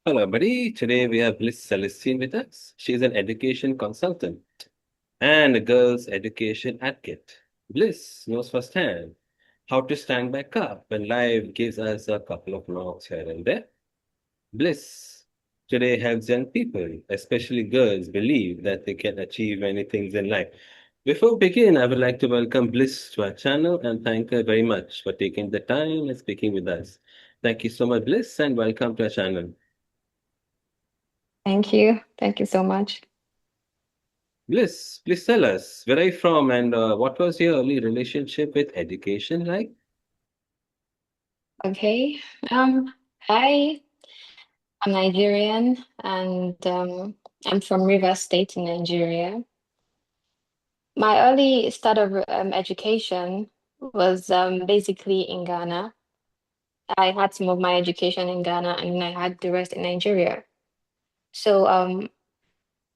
Hello, buddy. Today we have Bliss Celestine with us. She's an education consultant and a girls' education advocate. Bliss knows firsthand how to stand back up when life gives us a couple of knocks here and there. Bliss today helps young people, especially girls, believe that they can achieve many things in life. Before we begin, I would like to welcome Bliss to our channel and thank her very much for taking the time and speaking with us. Thank you so much, Bliss, and welcome to our channel. Thank you. Thank you so much. Bliss, please tell us where are you from and what was your early relationship with education like? Okay. Um, I am Nigerian and I'm from Rivers State in Nigeria. My early start of education was basically in Ghana. I had some of my education in Ghana and I had the rest in Nigeria. So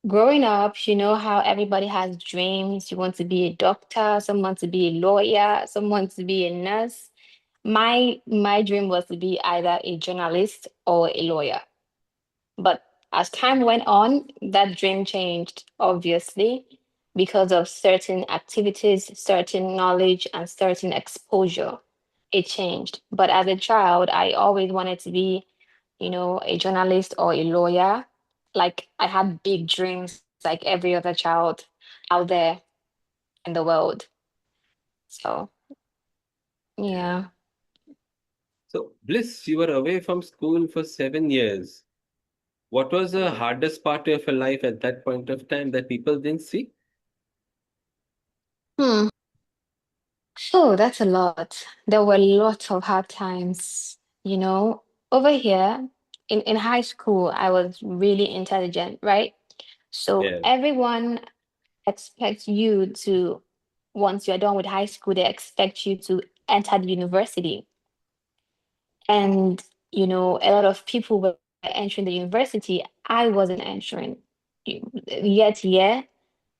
growing up, you know how everybody has dreams. You want to be a doctor, some want to be a lawyer, some want to be a nurse. My dream was to be either a journalist or a lawyer. But as time went on, that dream changed, obviously, because of certain activities, certain knowledge, and certain exposure. It changed. But as a child, I always wanted to be, a journalist or a lawyer. Like I had big dreams, like every other child out there in the world. So, Yeah. yeah. So, Bliss, you were away from school for 7 years. What was the hardest part of your life at that point of time that people didn't see? Hmm. Oh, that's a lot. There were lots of hard times, you know. Over here in high school, I was really intelligent, right? So Yeah. everyone expects you to, once you're done with high school, they expect you to enter the university. And, a lot of people were entering the university. I wasn't entering. Year to year,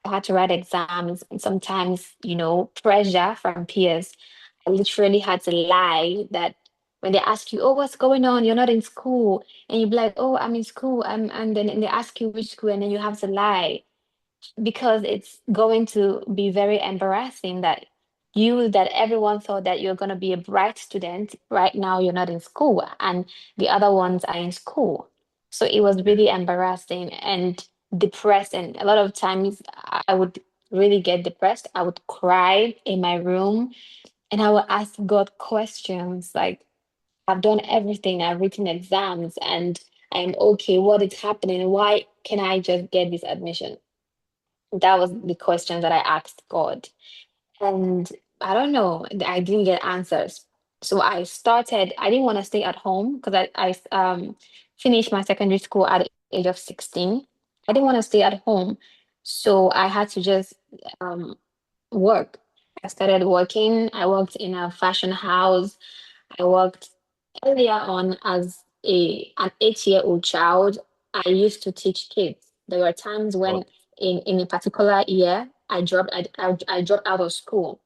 I had to write exams and sometimes, pressure from peers. I literally had to lie that when they ask you, oh, what's going on? You're not in school. And you'd be like, oh, I'm in school. And then they ask you which school, and then you have to lie because it's going to be very embarrassing that everyone thought that you're going to be a bright student. Right now, you're not in school, and the other ones are in school. So it was Yeah. really embarrassing and depressing. A lot of times, I would really get depressed. I would cry in my room and I would ask God questions like, I've done everything, I've written exams, and I'm okay. What is happening? Why can I just get this admission? That was the question that I asked God. And I don't know, I didn't get answers. So I didn't want to stay at home because I finished my secondary school at the age of 16. I didn't want to stay at home. So I had to just um, work. I started working. I worked in a fashion house. I worked earlier on as an 8-year-old child. I used to teach kids. There were times when Okay. in a particular year I dropped out of school.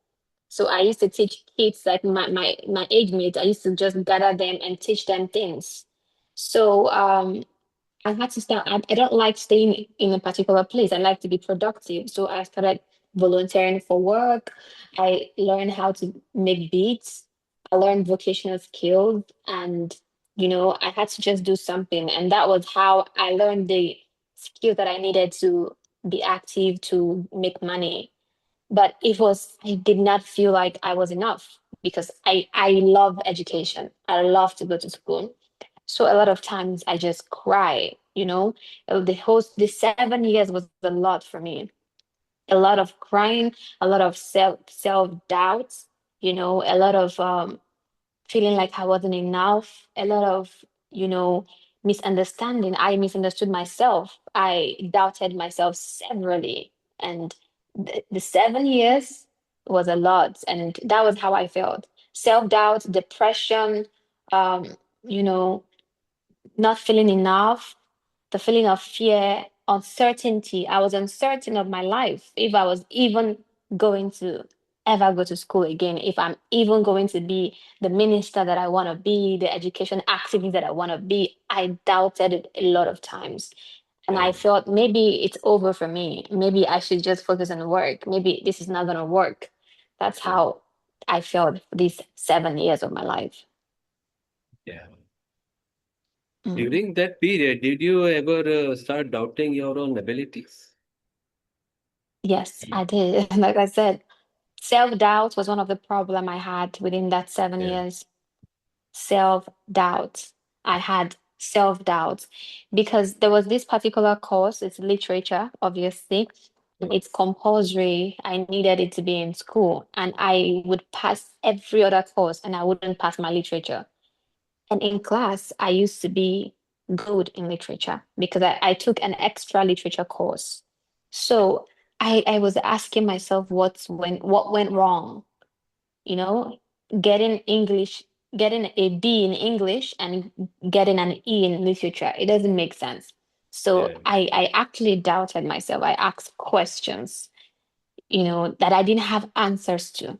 So I used to teach kids like my age mates. I used to just gather them and teach them things. So I had to start. I don't like staying in a particular place. I like to be productive. So I started volunteering for work. I learned how to make beats. I learned vocational skills, and I had to just do something. And that was how I learned the skill that I needed to be active to make money. But I did not feel like I was enough because I love education. I love to go to school. So a lot of times I just cry, the 7 years was a lot for me. A lot of crying, a lot of self-doubt, a lot of feeling like I wasn't enough, a lot of, you know, misunderstanding. I misunderstood myself. I doubted myself severally. And the 7 years was a lot. And that was how I felt. Self-doubt, depression, um, you know, not feeling enough, the feeling of fear, uncertainty. I was uncertain of my life, if I was even going to. ever go to school again, if I'm even going to be the minister that I want to be, the education activist that I want to be. I doubted it a lot of times. And Yeah. I thought maybe it's over for me. Maybe I should just focus on work. Maybe this is not going to work. That's Yeah. how I felt these 7 years of my life. Yeah. Mm. During that period, did you ever start doubting your own abilities? Yes, I did. Like I said, self-doubt was one of the problem I had within that seven Yeah. years. Self-doubt. I had self-doubt because there was this particular course, it's literature, obviously, and it's compulsory. I needed it to be in school, and I would pass every other course and I wouldn't pass my literature. And in class, I used to be good in literature because I took an extra literature course. So I was asking myself what went wrong, you know, getting English, getting a B in English and getting an E in literature. It doesn't make sense. So Yeah. I actually doubted myself. I asked questions, that I didn't have answers to.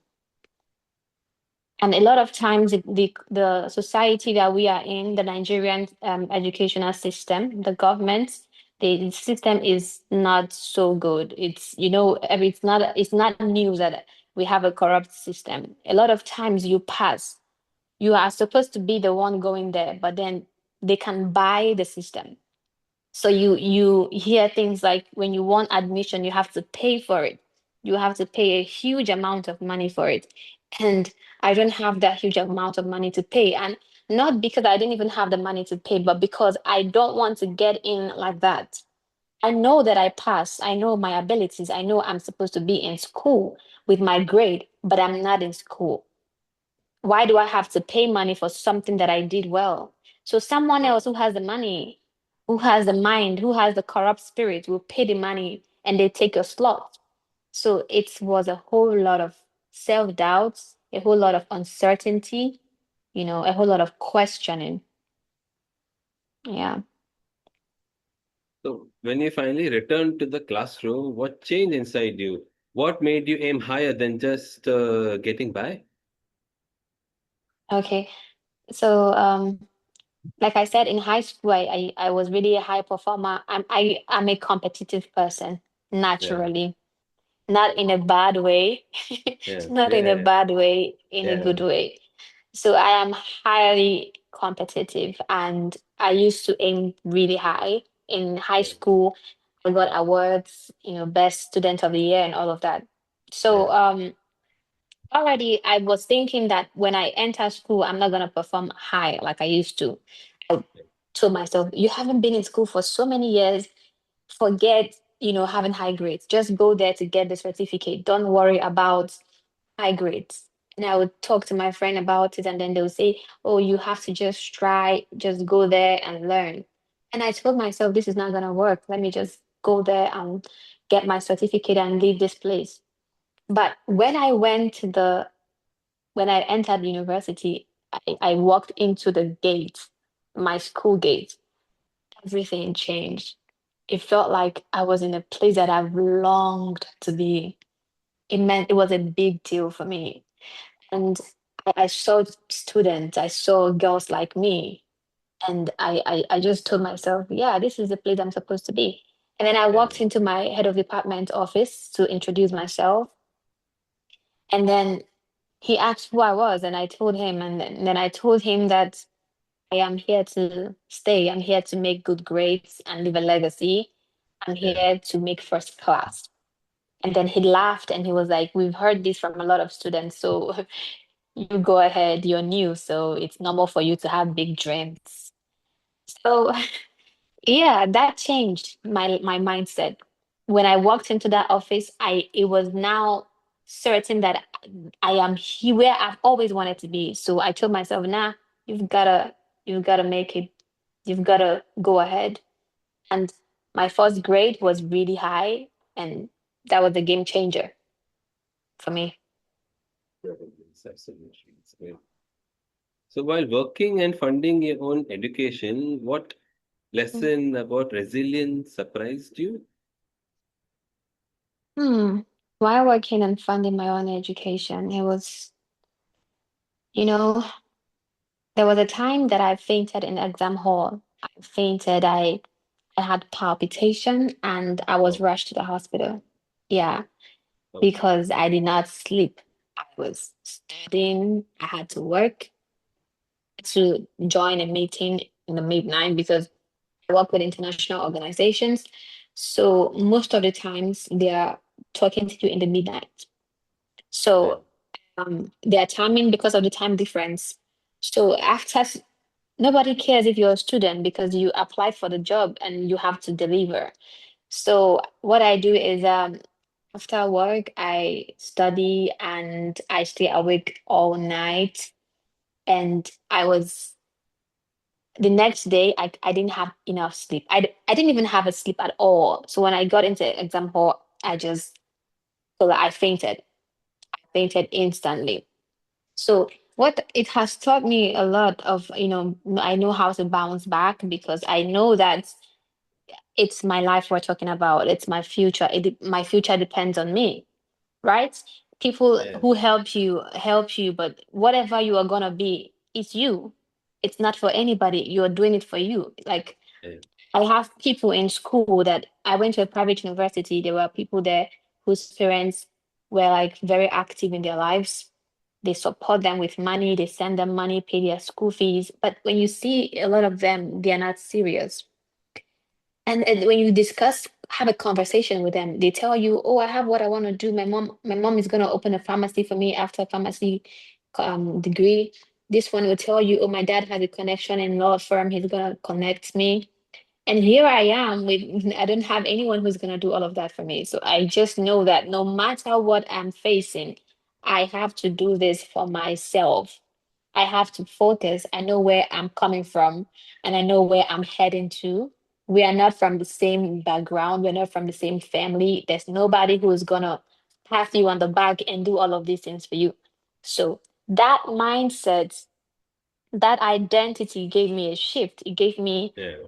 And a lot of times, the society that we are in, the Nigerian educational system, the government, the system is not so good. It's not news that we have a corrupt system. A lot of times you pass, you are supposed to be the one going there, but then they can buy the system. So you hear things like when you want admission, you have to pay for it. You have to pay a huge amount of money for it. And I don't have that huge amount of money to pay. And not because I didn't even have the money to pay, but because I don't want to get in like that. I know that I pass. I know my abilities. I know I'm supposed to be in school with my grade, but I'm not in school. Why do I have to pay money for something that I did well? So someone Yeah. else who has the money, who has the mind, who has the corrupt spirit will pay the money and they take your slot. So it was a whole lot of self-doubt, a whole lot of uncertainty, a whole lot of questioning. Yeah. So when you finally returned to the classroom, what changed inside you? What made you aim higher than just getting by? Okay. So like I said, in high school, I was really a high performer. I'm a competitive person Yeah. naturally. Not in a bad way, Yeah. not in a Yeah. bad way, in a Yeah. good way. So I am highly competitive and I used to aim really high. In high Yeah. school, I got awards, best student of the year and all of that. Yeah. So already I was thinking that when I enter school, I'm not gonna perform high like I used to. I told myself, you haven't been in school for so many years, forget having high grades, just go there to get the certificate, don't worry about high grades. And I would talk to my friend about it and then they'll say, oh, you have to just try, just go there and learn. And I told myself, this is not going to work, let me just go there and get my certificate and leave this place. But when I entered university, I walked into the gate, my school gate, everything changed. It felt like I was in a place that I've longed to be. It was a big deal for me. And I saw students, I saw girls like me. And I just told myself, yeah, this is the place I'm supposed to be. And then I Yeah. walked into my head of department office to introduce myself. And then he asked who I was, and I told him. And then I told him that I am here to stay. I'm here to make good grades and leave a legacy. I'm Yeah. here to make first class. And then he laughed and he was like, we've heard this from a lot of students. So you go ahead, you're new. So it's normal for you to have big dreams. So yeah, that changed my mindset. When I walked into that office, it was now certain that I am here where I've always wanted to be. So I told myself, nah, you've gotta make it, you've gotta go ahead. And my first grade was really high, and that was a game changer for me. Yes, absolutely. It's great. So while working and funding your own education, what lesson about resilience surprised you? Hmm. While working and funding my own education, it was, you know, there was a time that I fainted in exam hall. I fainted. I had palpitation and I was Oh, rushed to the hospital. Yeah, oh, because I did not sleep. I was studying. I had to work to join a meeting in the midnight because I work with international organizations. So most of the times they are talking to you in the midnight. yeah, So they are timing because of the time difference. So nobody cares if you're a student because you apply for the job and you have to deliver. So what I do is after work I study and I stay awake all night. And I was the next day I didn't have enough sleep. I didn't even have a sleep at all. So when I got into exam hall, I just so that I fainted. I fainted instantly. So what it has taught me a lot of, I know how to bounce back because I know that it's my life we're talking about. It's my future. My future depends on me, right? People yeah, who help you, but whatever you are gonna be, it's you. It's not for anybody. You're doing it for you. Like yeah, I have people in school that I went to a private university. There were people there whose parents were like very active in their lives. They support them with money, they send them money, pay their school fees. But when you see a lot of them, they are not serious. And when you discuss, have a conversation with them, they tell you, "Oh, I have what I want to do. My mom is gonna open a pharmacy for me after a pharmacy degree." This one will tell you, "Oh, my dad has a connection in law firm. He's gonna connect me." And here I am with I don't have anyone who's gonna do all of that for me. So I just know that no matter what I'm facing, I have to do this for myself. I have to focus. I know where I'm coming from and I know where I'm heading to. We are not from the same background. We're not from the same family. There's nobody who is gonna pat you on the back and do all of these things for you. So that mindset, that identity gave me a shift. It gave me yeah,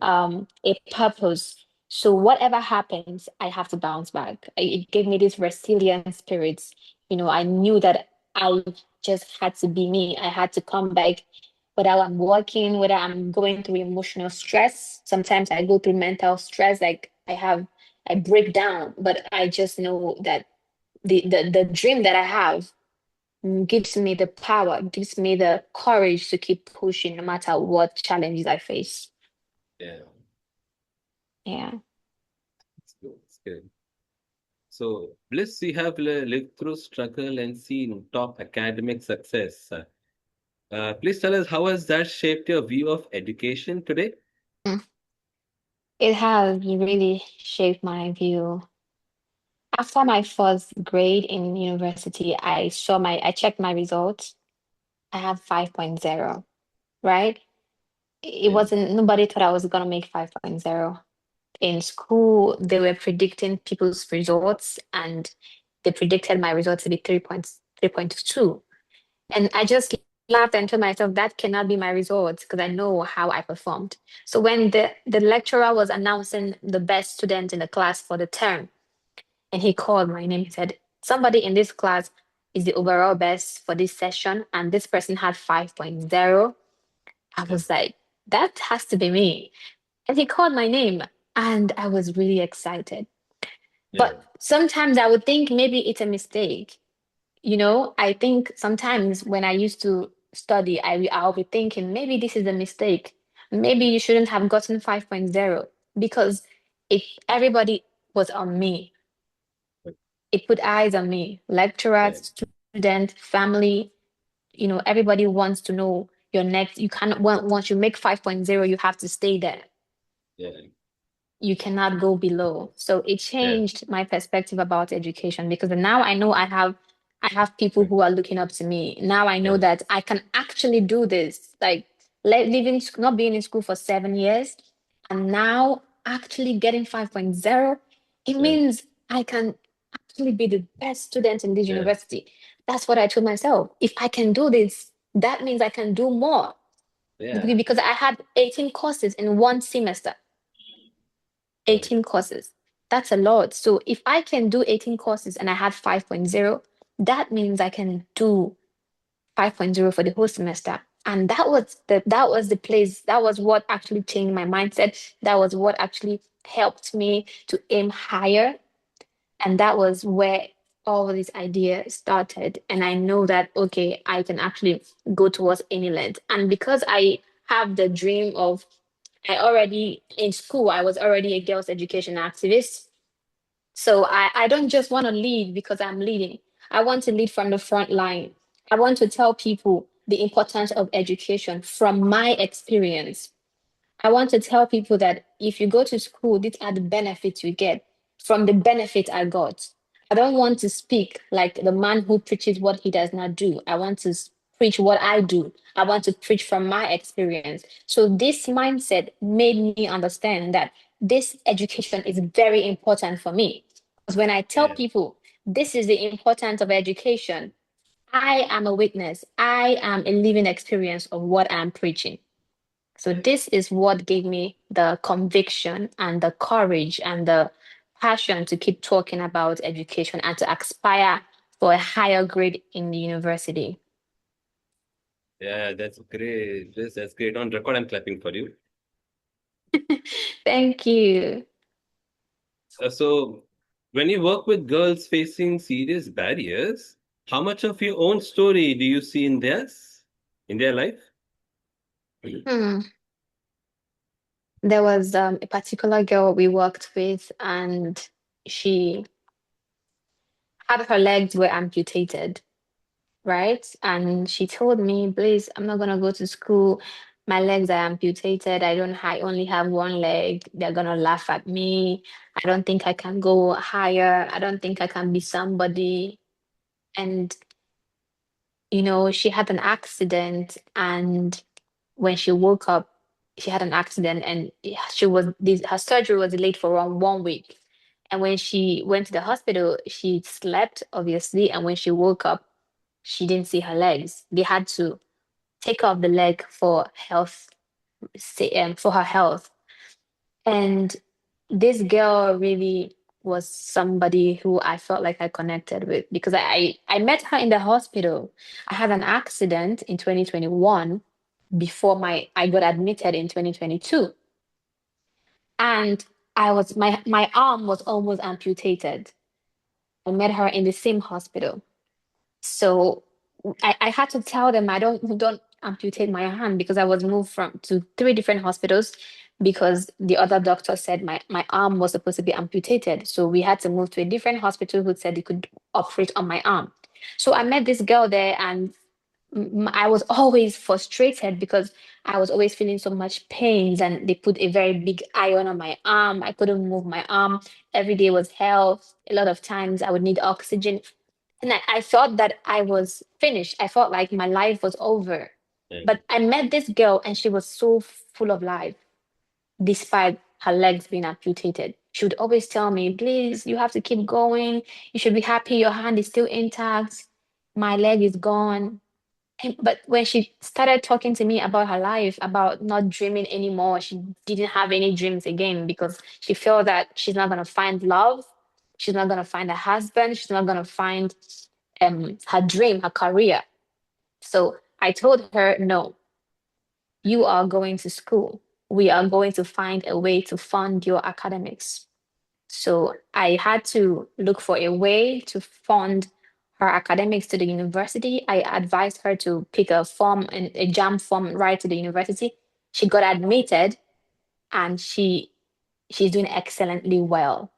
a purpose. So whatever happens, I have to bounce back. It gave me this resilient spirits. I knew that I just had to be me. I had to come back, whether I'm working, whether I'm going through emotional stress. Sometimes I go through mental stress, like I break down, but I just know that the dream that I have gives me the power, gives me the courage to keep pushing no matter what challenges I face. yeah. Yeah. It's good. It's good. So, Bliss, you have lived through struggle and seen top academic success. Please tell us how has that shaped your view of education today? Mm. It has really shaped my view. After my first grade in university, I checked my results. I have 5.0, right? It Yeah, wasn't, nobody thought I was gonna make 5.0. In school, they were predicting people's results and they predicted my results to be 3.2. And I just laughed and told myself that cannot be my results because I know how I performed. So when the lecturer was announcing the best student in the class for the term, and he called my name, he said, "Somebody in this class is the overall best for this session, and this person had 5.0." I yeah, was like, that has to be me. And he called my name, and I was really excited. yeah, But sometimes I would think maybe it's a mistake. I think sometimes when I used to study, I'll be thinking maybe this is a mistake. Maybe you shouldn't have gotten 5.0 because if everybody was on me, it put eyes on me, yeah, lecturers, student, family, everybody wants to know your next. You cannot, once you make 5.0, you have to stay there. yeah, You cannot go below. So it yeah, changed my perspective about education because now I know I have people yeah, who are looking up to me. Now I know yeah, that I can actually do this. Like not being in school for 7 years and now actually getting 5.0, it yeah, means I can actually be the best student in this yeah, university. That's what I told myself. If I can do this, that means I can do more yeah. because I had 18 courses in one semester. Right. 18 courses. That's a lot. So if I can do 18 courses and I had 5.0, that means I can do 5.0 for the whole semester. And that was the place, that was what actually changed my mindset. That was what actually helped me to aim higher. And that was where all of these ideas started. And I know that, okay, I can actually go towards any length. And because I have the dream of, I already in school, I was already a girls' education activist. So I don't just want to lead because I'm leading. I want to lead from the front line. I want to tell people the importance of education from my experience. I want to tell people that if you go to school, these are the benefits you get from the benefit I got. I don't want to speak like the man who preaches what he does not do. I want to preach what I do. I want to preach from my experience. So this mindset made me understand that this education is very important for me. Because when I tell Yeah, people this is the importance of education, I am a witness. I am a living experience of what I'm preaching. So this is what gave me the conviction and the courage and the passion to keep talking about education and to aspire for a higher grade in the university. yeah, that's great. Bliss, that's great. On record, I'm clapping for you. Thank you. So, when you work with girls facing serious barriers, how much of your own story do you see in their life? Hmm. There was a particular girl we worked with, and she had her legs were amputated, right? And she told me, Blaze, I'm not gonna go to school. My legs are amputated. I only have one leg. They're gonna laugh at me. I don't think I can go higher. I don't think I can be somebody. And she had an accident, and when she woke up, she had an accident, and her surgery was delayed for around 1 week. And when she went to the hospital, she slept, obviously, and when she woke up, she didn't see her legs. They had to take off the leg for health, for her health. And this girl really was somebody who I felt like I connected with because I met her in the hospital. I had an accident in 2021 before I got admitted in 2022. And my arm was almost amputated. I met her in the same hospital. So I had to tell them I don't amputate my hand because I was moved from to three different hospitals because the other doctor said my arm was supposed to be amputated. So we had to move to a different hospital who said they could operate on my arm. So I met this girl there, and I was always frustrated because I was always feeling so much pains, and they put a very big iron on my arm. I couldn't move my arm. Every day was hell. A lot of times I would need oxygen. And I thought that I was finished. I felt like my life was over. Yeah. But I met this girl, and she was so full of life despite her legs being amputated. She would always tell me, please, you have to keep going. You should be happy your hand is still intact. My leg is gone. But when she started talking to me about her life, about not dreaming anymore, she didn't have any dreams again because she felt that she's not going to find love. She's not going to find a husband. She's not going to find her dream, her career. So I told her, no, you are going to school. We are going to find a way to fund your academics. So I had to look for a way to fund her academics to the university. I advised her to pick a form and a jam form right to the university. She got admitted, and she's doing excellently well.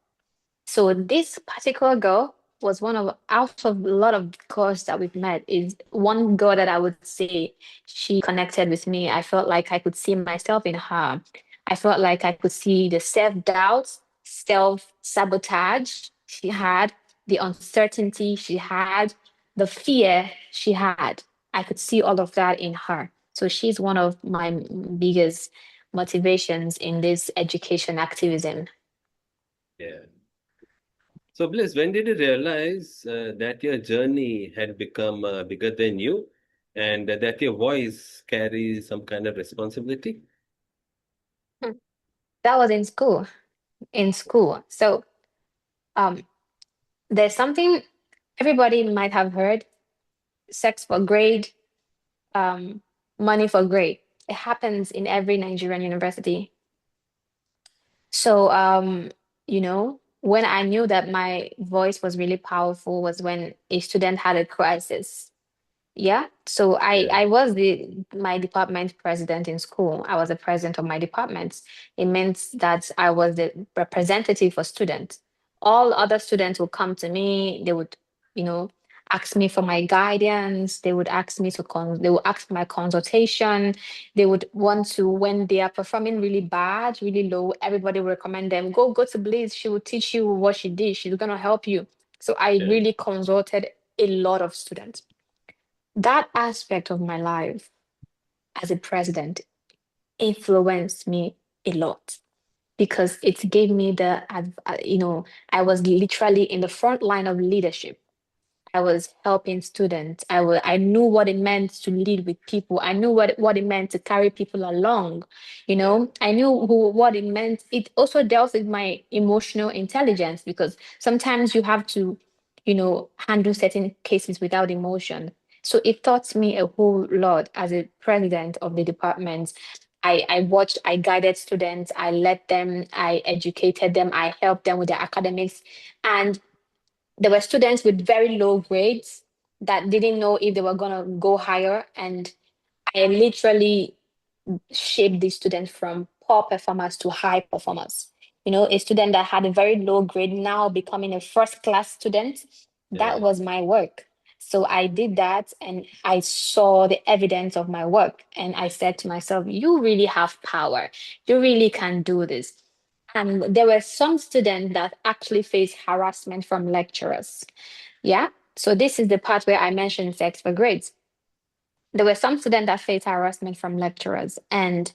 So this particular girl was one of out of a lot of girls that we've met is one girl that I would say she connected with me. I felt like I could see myself in her. I felt like I could see the self-doubt, self-sabotage she had, the uncertainty she had, the fear she had. I could see all of that in her. So she's one of my biggest motivations in this education activism. Yeah. So, Bliss, when did you realize that your journey had become bigger than you and that your voice carries some kind of responsibility? That was in school. In school. So Um, there's something everybody might have heard: sex for grade, um, money for grade. It happens in every Nigerian university. So, when I knew that my voice was really powerful was when a student had a crisis. Yeah. So Yeah, I was the my department president in school. I was the president of my department. It meant that I was the representative for students. All other students would come to me. They would, you know, ask me for my guidance. They would ask me they would ask for my consultation. They would want to, when they are performing really bad, really low, everybody would recommend them, go to Bliss. She will teach you what she did. She's gonna help you. So I yeah, really consulted a lot of students. That aspect of my life as a president influenced me a lot because it gave me I was literally in the front line of leadership. I was helping students. I knew what it meant to lead with people. I knew what it meant to carry people along. yeah, I knew what it meant. It also dealt with my emotional intelligence because sometimes you have to, handle certain cases without emotion. So it taught me a whole lot as a president of the department. I watched, I guided students, I led them, I educated them, I helped them with their academics. And there were students with very low grades that didn't know if they were going to go higher. And I literally shaped these students from poor performers to high performers. A student that had a very low grade now becoming a first class student, that yeah, was my work. So I did that and I saw the evidence of my work. And I said to myself, you really have power. You really can do this. And there were some students that actually faced harassment from lecturers. Yeah. So this is the part where I mentioned sex for grades. There were some students that faced harassment from lecturers. And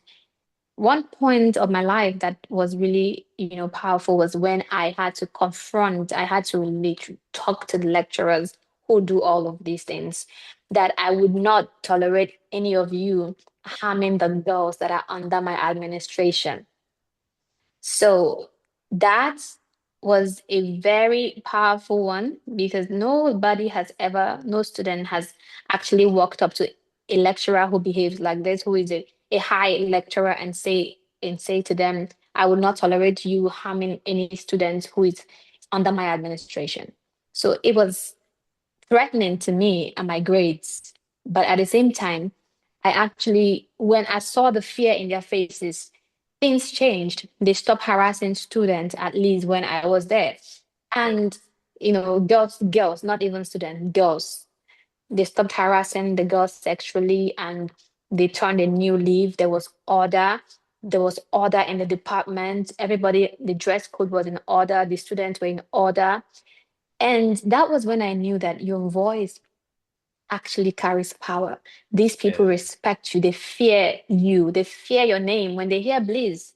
one point of my life that was really, powerful was when I had to really talk to the lecturers who do all of these things, that I would not tolerate any of you harming the girls that are under my administration. So that was a very powerful one because no student has actually walked up to a lecturer who behaves like this, who is a high lecturer, and say to them, I will not tolerate you harming any student who is under my administration. So it was threatening to me and my grades. But at the same time, when I saw the fear in their faces, things changed. They stopped harassing students, at least when I was there. yeah, And, girls, not even students, girls, they stopped harassing the girls sexually and they turned a new leaf. There was order. There was order in the department. Everybody, the dress code was in order. The students were in order. And that was when I knew that your voice actually carries power. These people yeah, respect you, they fear you, they fear your name. When they hear Blaze,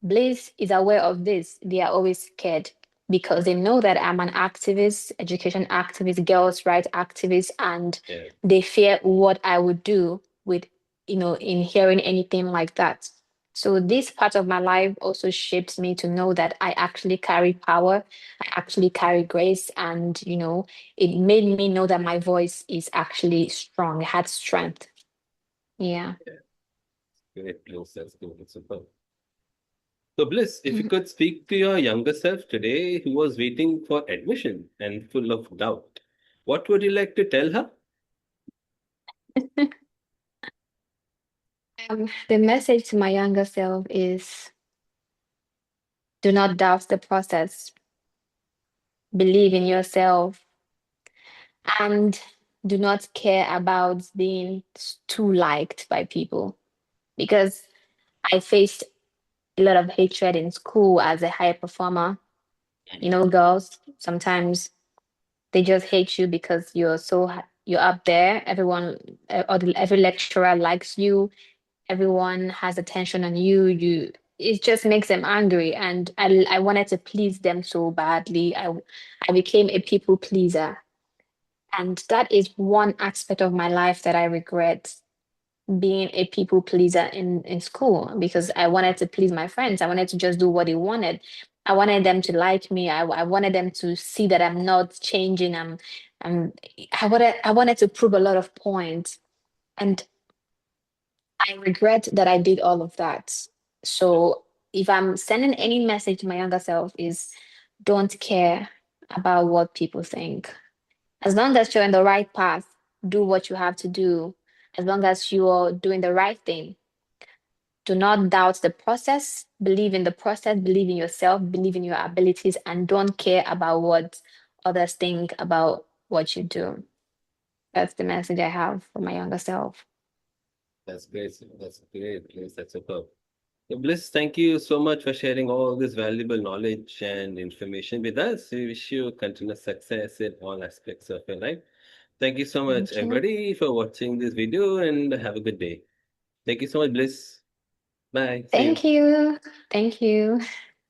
Blaze is aware of this. They are always scared because they know that I'm an activist, education activist, girls' rights activist, and yeah, they fear what I would do with, in hearing anything like that. So this part of my life also shaped me to know that I actually carry power, I actually carry grace, and it made me know that my voice is actually strong, it had strength. Yeah. yeah. Great, Bliss. That's good. It's super. So, Bliss, if you Mhm. could speak to your younger self today who was waiting for admission and full of doubt, what would you like to tell her? The message to my younger self is do not doubt the process, believe in yourself, and do not care about being too liked by people. Because I faced a lot of hatred in school as a high performer. Girls sometimes they just hate you because you're up there. Every lecturer likes you. Everyone has attention on you. It just makes them angry, and I wanted to please them so badly. I became a people pleaser, and that is one aspect of my life that I regret, being a people pleaser in school, because I wanted to please my friends. I wanted to just do what they wanted. I wanted them to like me. I wanted them to see that I'm not changing. I'm I wanted to prove a lot of points. And I regret that I did all of that. So if I'm sending any message to my younger self is don't care about what people think. As long as you're in the right path, do what you have to do. As long as you're doing the right thing, do not doubt the process. Believe in the process, believe in yourself, believe in your abilities, and don't care about what others think about what you do. That's the message I have for my younger self. That's great. That's great. Yes, that's superb. So, Bliss, thank you so much for sharing all this valuable knowledge and information with us. We wish you continuous success in all aspects of your life. Thank you so much, Thank you. everybody, for watching this video and have a good day. Thank you so much, Bliss. Bye. See you. Thank you. Thank you.